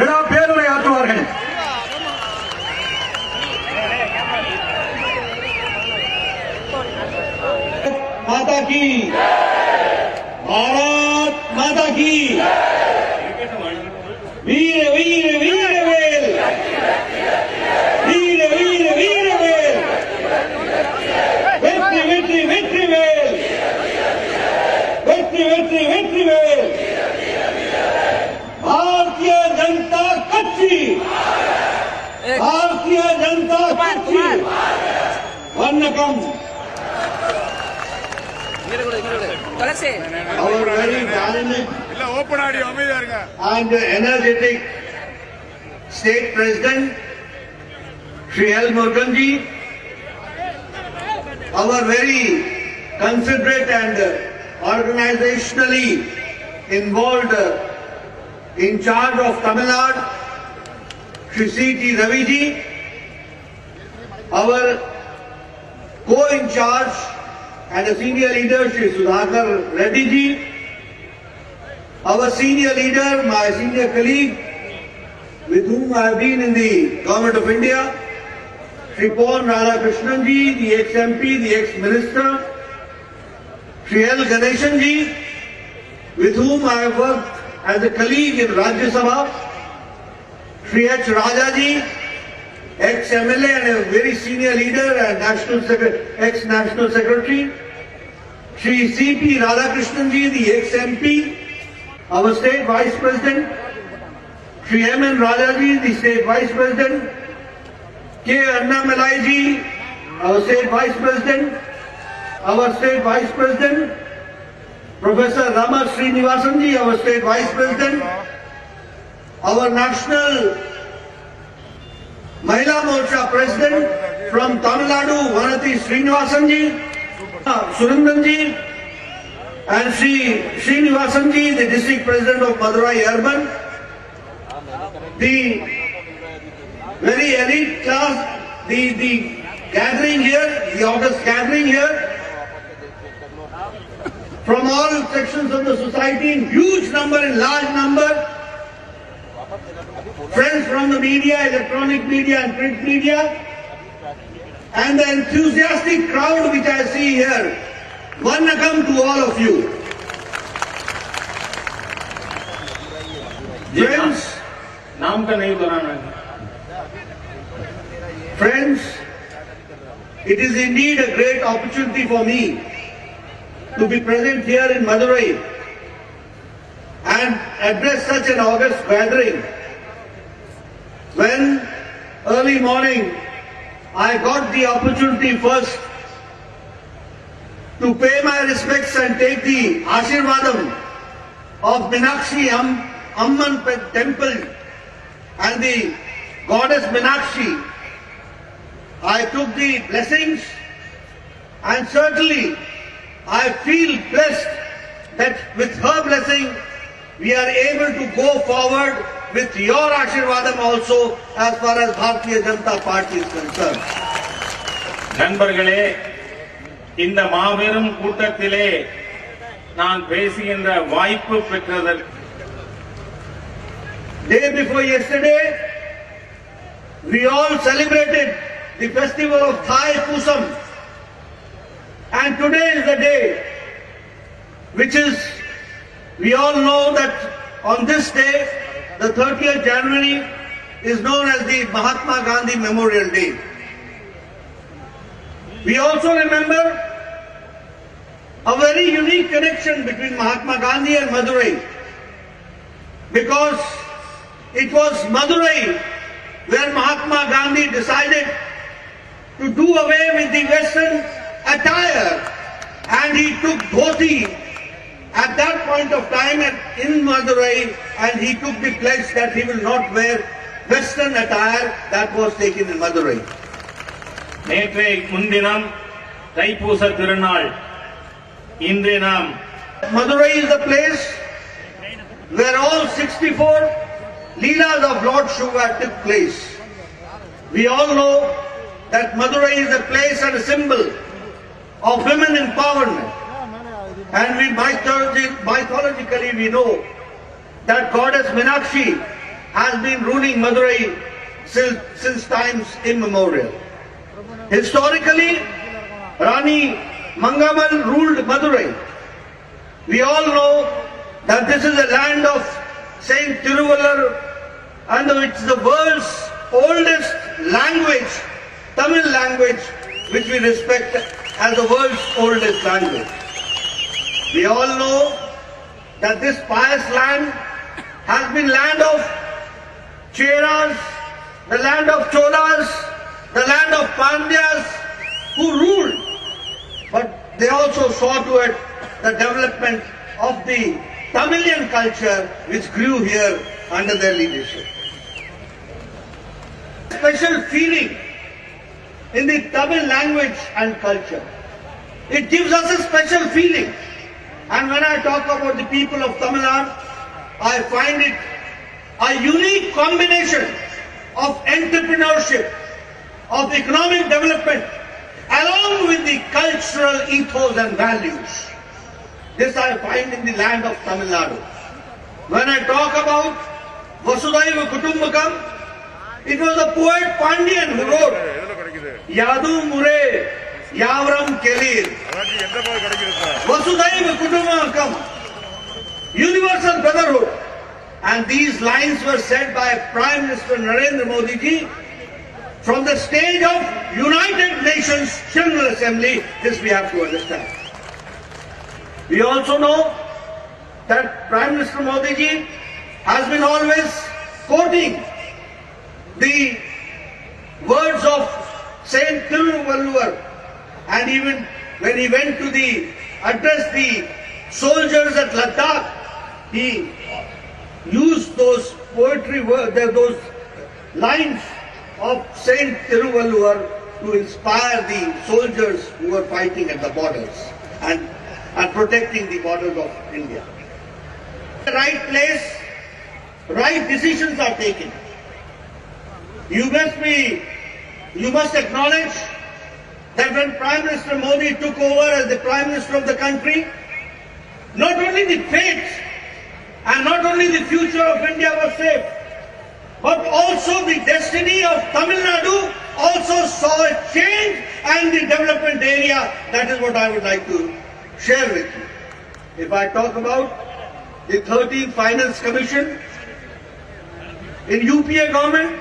விழா பேருரை ஆற்றுவார்கள். माता की भारत माता की वीर वीर वीर वेल वीर वीर वीर वेल வெற்றி வெற்றி வெற்றி வேல் வெற்றி வெற்றி வெற்றி வேல் भारतीय जनता कच्ची भारतीय जनता कच्ची वन्नकम. Our very dynamic and energetic State President, Shri L. Muruganji, our very considerate and organizationally involved in charge of Tamil Nadu, Shri C.T. Raviji, our co-in charge and a senior leader, Shri Sudhakar Reddy ji, our senior leader, my senior colleague, with whom I have been in the Government of India, Shri Pon Radhakrishnan ji, the ex-MP, the ex-Minister, Shri L. Ganeshan ji, with whom I have worked as a colleague in Rajya Sabha, Shri H. Raja ji, ex-MLA and a very senior leader and ex-National Secretary, Shri C.P. Radhakrishnan ji, the ex-MP, our State Vice President, Shri M.N. Raja ji, the State Vice President, K. Annamalai ji, our State Vice President, our State Vice President, Professor Rama Srinivasan ji, our State Vice President, our National Mahila Morcha President from Tamil Nadu, Vanati Srinivasan ji, Surandan ji, and Shri Srinivasan ji, the District President of Madurai Urban, the very elite class, the gathering here, the August gathering here, from all sections of the society, in huge number, in large number, friends from the media, electronic media and print media, and the enthusiastic crowd which I see here. Vannakam to all of you. Friends, it is indeed a great opportunity for me to be present here in Madurai and address such an august gathering. When early morning I got the opportunity first to pay my respects and take the Ashirvadam of Meenakshi Amman temple and the goddess Meenakshi, I took the blessings, and certainly I feel blessed that with her blessing we are able to go forward with your Ashirvadam also as far as Bharatiya Janata Party is concerned. நண்பர்களே, இந்த மாபெரும் கூட்டத்திலே நான் பேசுகின்ற வாய்ப்பு பெற்றதற்கு Day before yesterday, we all celebrated the festival of Thai Pusam, and today is the day which is, we all know that on this day, the 30th January, is known as the Mahatma Gandhi Memorial Day. We also remember a very unique connection between Mahatma Gandhi and Madurai, because it was Madurai where Mahatma Gandhi decided to do away with the Western attire, and he took dhoti at that point of time in Madurai, and he took the pledge that he will not wear Western attire that was taken in Madurai. நேற்றை முன்தினம் தைப்பூச திருநாள். இன்று நாம் Madurai is the place where all 64 Leelas of Lord Shiva took place. We all know that Madurai is a place and a symbol of women empowerment. And we mythologically we know that goddess Meenakshi has been ruling Madurai since times immemorial. Historically, Rani Mangamal ruled Madurai. We all know that this is the land of Saint Tiruvalur, and it's the world's oldest language, Tamil language, which we respect as the world's oldest language. We all know that this pious land has been land of Cheras, the land of Cholas, the land of Pandyas, who ruled. But they also saw to it the development of the Tamilian culture which grew here under their leadership. Special feeling in the Tamil language and culture. It gives us a special feeling. And when I talk about the people of Tamil Nadu, I find it a unique combination of entrepreneurship, of economic development, along with the cultural ethos and values. This I find in the land of Tamil Nadu. When I talk about Vasudhaiva Kutumbakam, it was the poet Pandian who wrote, Yadu Mure Yavram Kelir, Vasudhaiva Kutumbakam, universal brotherhood. And these lines were said by Prime Minister Narendra Modi ji from the stage of United Nations General Assembly. This we have to understand. We also know that Prime Minister Modi ji has been always quoting the words of Saint Tiruvalur, and even when he went to address the soldiers at Ladakh, he used those poetry words, those lines of Saint Tiruvalur to inspire the soldiers who were fighting at the borders and protecting the borders of India. The right place, right decisions are taken. You must acknowledge that when Prime Minister Modi took over as the Prime Minister of the country, not only the fate and not only the future of India was safe, but also the destiny of Tamil Nadu also saw a change and the development area. That is what I would like to share with you. If I talk about the 13th Finance Commission in UPA government,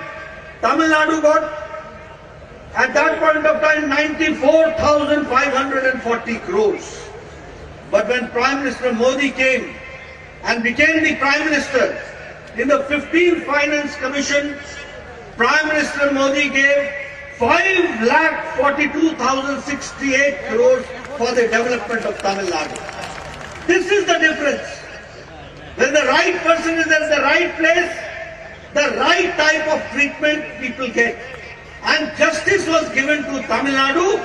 Tamil Nadu got at that point of time 94,540 crores. But when Prime Minister Modi came and became the Prime Minister, in the 15th Finance Commission, Prime Minister Modi gave 5,42,068 crores for the development of Tamil Nadu. This is the difference. When the right person is at the right place, the right type of treatment people get. And justice was given to Tamil Nadu,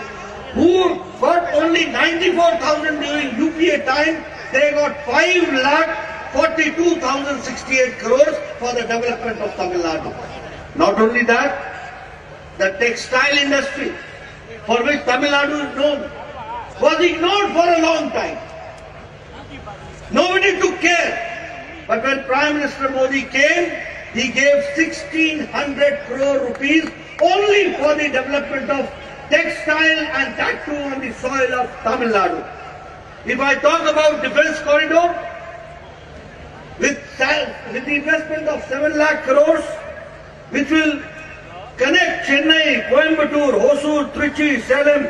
who got only 94,000 during UPA time. They got 5,42,068 crores for the development of Tamil Nadu. Not only that, the textile industry, for which Tamil Nadu is known, was ignored for a long time. Nobody took care. But when Prime Minister Modi came, he gave 1,600 crore rupees only for the development of textile, and that too on the soil of Tamil Nadu. If I talk about defence corridor, with the investment of 7 lakh crores, which will connect Chennai, Coimbatore, Hosur, Trichy, Salem,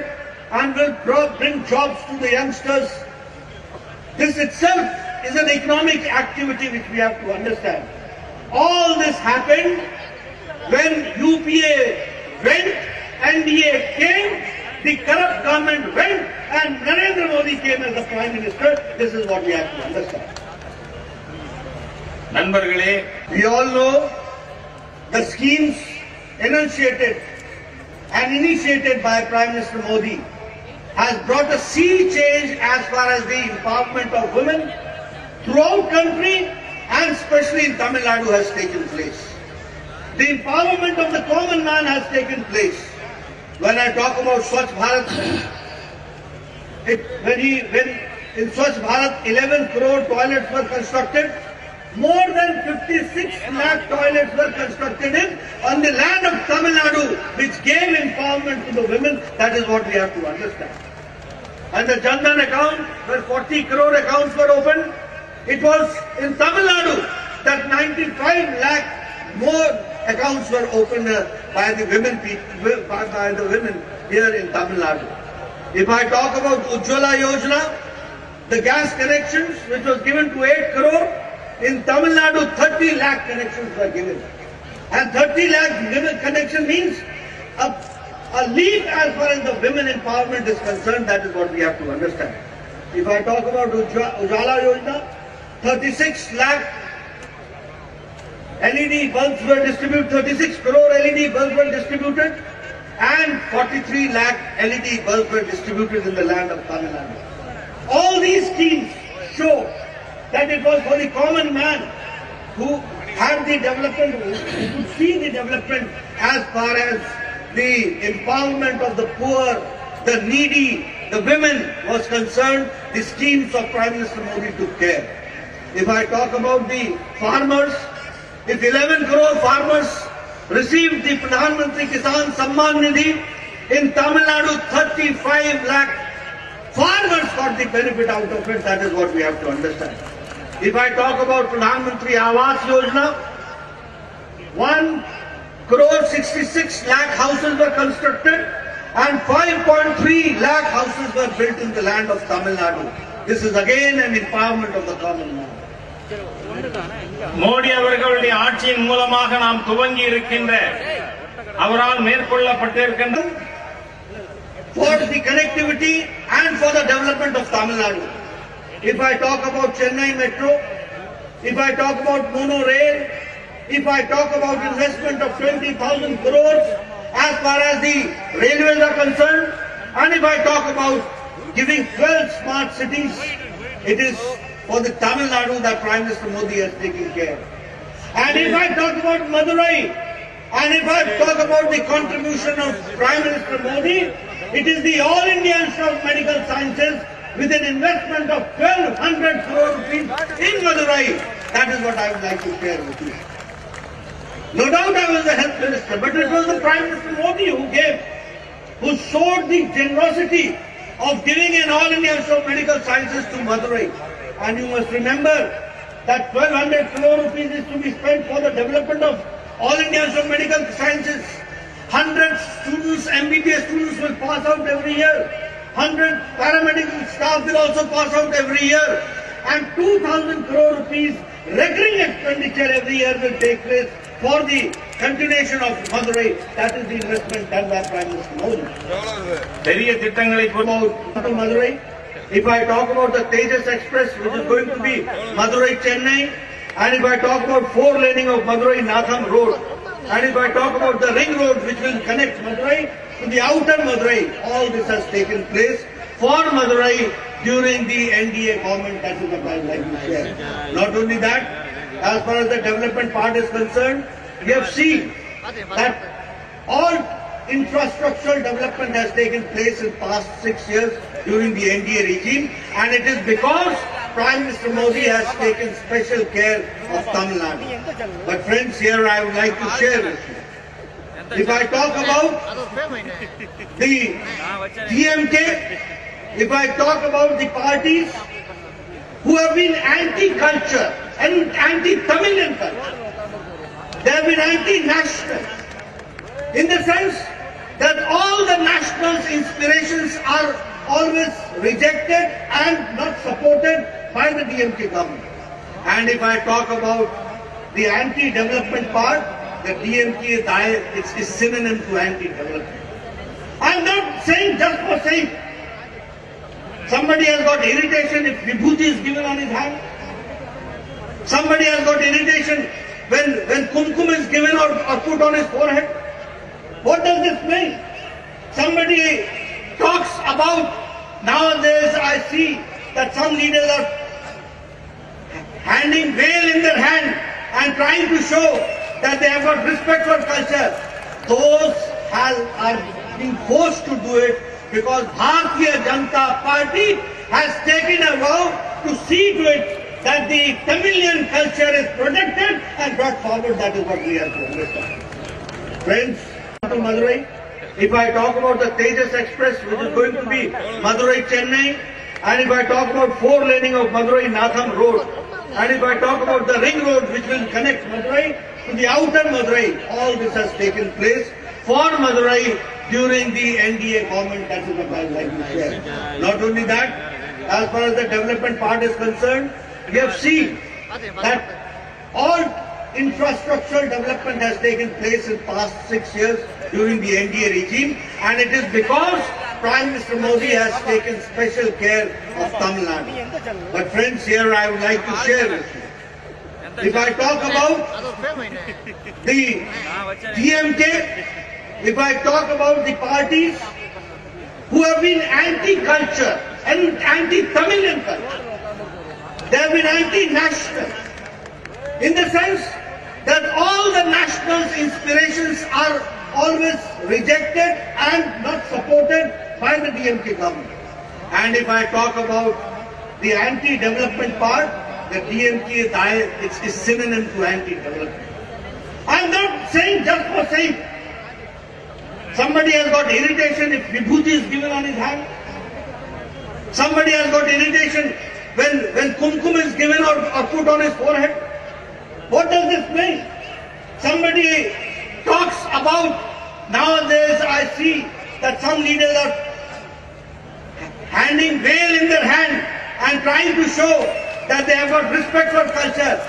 and will bring jobs to the youngsters. This itself is an economic activity which we have to understand. All this happened when UPA went, NDA came, the corrupt government went, and Narendra Modi came as the Prime Minister. This is what we have to understand. We all know the schemes enunciated and initiated by Prime Minister Modi has brought a sea change as far as the empowerment of women throughout country and especially in Tamil Nadu has taken place. The empowerment of the common man has taken place. When I talk about Swachh Bharat, when in Swachh Bharat 11 crore toilets were constructed, more than 56 lakh toilets were constructed on the land of Tamil Nadu, which gave empowerment to the women. That is what we have to understand. And the Jan Dhan account, where 40 crore accounts were opened, it was in Tamil Nadu that 95 lakh more accounts were opened by the women here in Tamil Nadu. If I talk about Ujjwala Yojana, the gas connections which was given to 8 crore, in Tamil Nadu 30 lakh connections were given. And 30 lakh connection means a leap as far as the women empowerment is concerned. That is what we have to understand. If I talk about Ujjwala Yojana, 36 lakh LED bulbs were distributed, 36 crore LED bulbs were distributed, and 43 lakh LED bulbs were distributed in the land of Tamil Nadu. All these schemes show that it was for the common man who had the development, who could see the development as far as the empowerment of the poor, the needy, the women was concerned. The schemes of Prime Minister Modi took care. If I talk about the farmers, if 11 crore farmers received the Pradhan Mantri Kisan Samman Nidhi, in Tamil Nadu 35 lakh farmers got the benefit out of it. That is what we have to understand. If I talk about Pradhan Mantri Awas Yojana, 1 crore 66 lakh houses were constructed and 5.3 lakh houses were built in the land of Tamil Nadu. This is again an empowerment of the common man. Modi அவர்களுடைய ஆட்சியின் மூலமாக நாம் துவங்கி இருக்கின்ற அவரால் மேற்கொள்ளப்பட்டிருக்கின்ற for the connectivity and for the development of Tamil Nadu. If I talk about Chennai Metro, if I talk about monorail, if I talk about investment of 20,000 crores as far as the railways are concerned, and if I talk about giving 12 smart cities, it is for the Tamil Nadu that Prime Minister Modi has taken care. And if I talk about Madurai, and if I talk about the contribution of Prime Minister Modi, it is the All India Institute of Medical Sciences with an investment of 1,200 crore rupees in Madurai. That is what I would like to share with you. No doubt I was the health minister, but it was the Prime Minister Modi who showed the generosity of giving an All India Institute of Medical Sciences to Madurai. And you must remember that 1,200 crore rupees is to be spent for the development of All India Institute of Medical Sciences. 100 students, MBBS students will pass out every year. 100 paramedical staff will also pass out every year. And 2,000 crore rupees recurring expenditure every year will take place for the continuation of Madurai. That is the investment done by Prime Minister Modi. பெரிய திட்டங்களை About Madurai, if I talk about the Tejas Express, which is going to be Madurai-Chennai, and if I talk about 4-laning of Madurai-Natham Road, and if I talk about the ring road which will connect Madurai to the outer Madurai, all this has taken place for Madurai during the NDA government. That is what I would like to share. Not only that, as far as the development part is concerned, we have seen that all infrastructural development has taken place in past 6 years during the NDA regime, and it is because Prime Minister Modi has taken special care of Tamil Nadu. But friends, here I would like to share with you. If I talk about the DMK, if I talk about the parties who have been anti-culture and anti-Tamilian culture, they have been anti-national, in the sense that all the nationals' inspirations are always rejected and not supported by the DMK government. And if I talk about the anti-development part, the DMK is synonym to anti-development. I am not saying just for saying. Somebody has got irritation if vibhuti is given on his hand. Somebody has got irritation when kumkum is given or put on his forehead. What does this mean? Somebody talks about, nowadays I see that some leaders are handing veil in their hand and trying to show that they have got respect for culture. Those are being forced to do it because Bharatiya Janata Party has taken a vow to see to it that the Tamilian culture is protected and brought forward. That is what we have to understand. Friends, to Madurai, if I talk about the Tejas Express, which is going to be Madurai-Chennai, and if I talk about 4-laning of Madurai-Natham Road, and if I talk about the ring road which will connect Madurai to the outer Madurai, all this has taken place for Madurai during the NDA government. That is what I would like to share. Not only that, as far as the development part is concerned, we have seen that all infrastructural development has taken place in past 6 years during the NDA regime, and it is because Prime Minister Modi has taken special care of Tamil Nadu. But friends, here I would like to share with you. If I talk about the DMK, if I talk about the parties who have been anti-culture and anti-Tamilian culture, they have been anti-national, in the sense that all the nationals' inspirations are always rejected and not supported by the DMK government. And if I talk about the anti-development part, the DMK is synonym to anti-development. I am not saying just for saying. Somebody has got irritation if vibhuti is given on his hand. Somebody has got irritation when kumkum is given or put on his forehead. What does this mean? Somebody talks about, nowadays I see that some leaders are handing veil in their hand and trying to show that they have got respect for culture.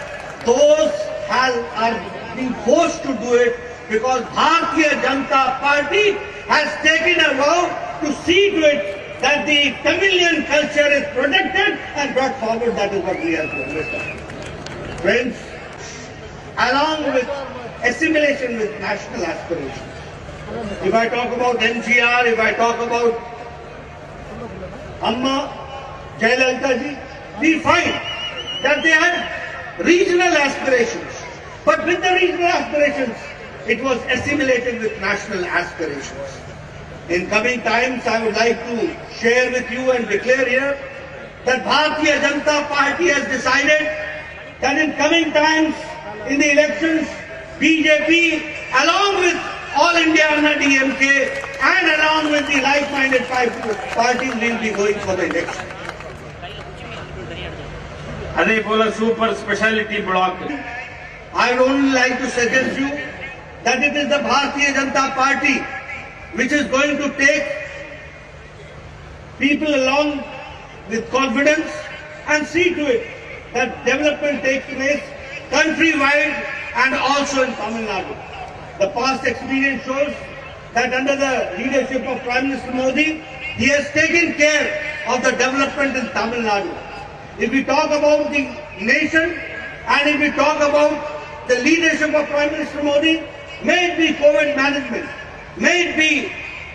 Those are being forced to do it because Bharatiya Janata Party has taken a vow to see to it that the Tamilian culture is protected and brought forward. That is what we have to understand. Friends, along with assimilation with national aspirations, if I talk about MGR, if I talk about Amma, Jayalalitha ji, we find that they had regional aspirations. But with the regional aspirations, it was assimilated with national aspirations. In coming times, I would like to share with you and declare here that Bharatiya Janata Party has decided that in coming times, in the elections, BJP, along with All India Anna DMK, and along with the like-minded parties, will be going for the election. Adepola super speciality block. I would only like to suggest you that it is the Bharatiya Janata Party which is going to take people along with confidence and see to it that development takes place countrywide and also in Tamil Nadu. The past experience shows that under the leadership of Prime Minister Modi, he has taken care of the development in Tamil Nadu. If we talk about the nation and if we talk about the leadership of Prime Minister Modi, may it be COVID management, may it be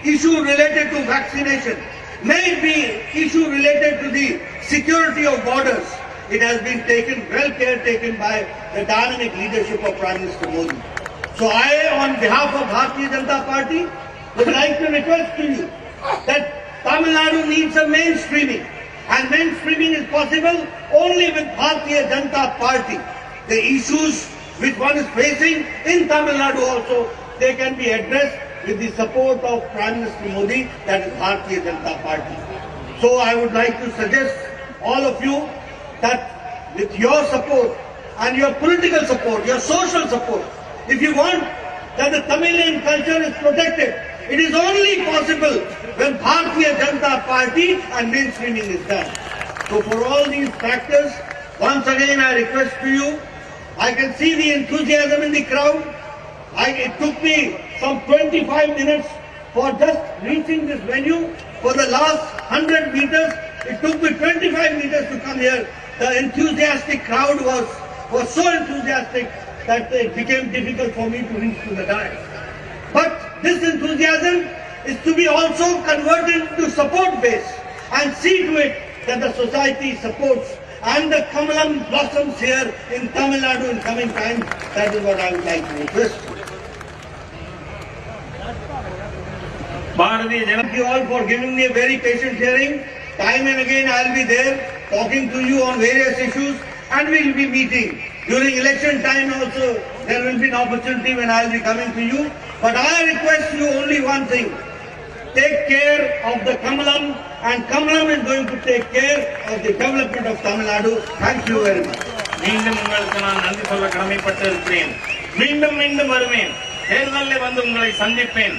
issue related to vaccination, may it be issue related to the security of borders, it has been taken, well care taken by the dynamic leadership of Prime Minister Modi. So I, on behalf of Bharatiya Janata Party, would like to request to you that Tamil Nadu needs a mainstreaming, and mainstreaming is possible only with Bharatiya Janata Party. The issues which one is facing in Tamil Nadu also, they can be addressed with the support of Prime Minister Modi, that is Bharatiya Janata Party. So I would like to suggest all of you that with your support and your political support, your social support, if you want that the Tamilian culture is protected, it is only possible when Bharatiya Janata Party and mainstreaming is done. So for all these factors, once again I request to you, I can see the enthusiasm in the crowd. It took me some 25 minutes for just reaching this venue. For the last 100 meters, it took me 25 meters to come here. The enthusiastic crowd was so enthusiastic that it became difficult for me to reach to the dais. But this enthusiasm is to be also converted to support base and see to it that the society supports and the Kamalam blossoms here in Tamil Nadu in coming times. That is what I would like to request. Thank you all for giving me a very patient hearing. Time and again I will be there talking to you on various issues. and we will be meeting. During election time also, there will be an opportunity when I will be coming to you. But I request you only one thing. Take care of the Kamalam, and Kamalam is going to take care of the development of Tamil Nadu. Thank you very much. மீண்டும் உங்களுக்கு நான் நன்றி சொல்ல கடமைப்பட்டு இருக்கிறேன். மீண்டும் மீண்டும் வருவேன். தேர்தலில் வந்து உங்களை சந்திப்பேன்.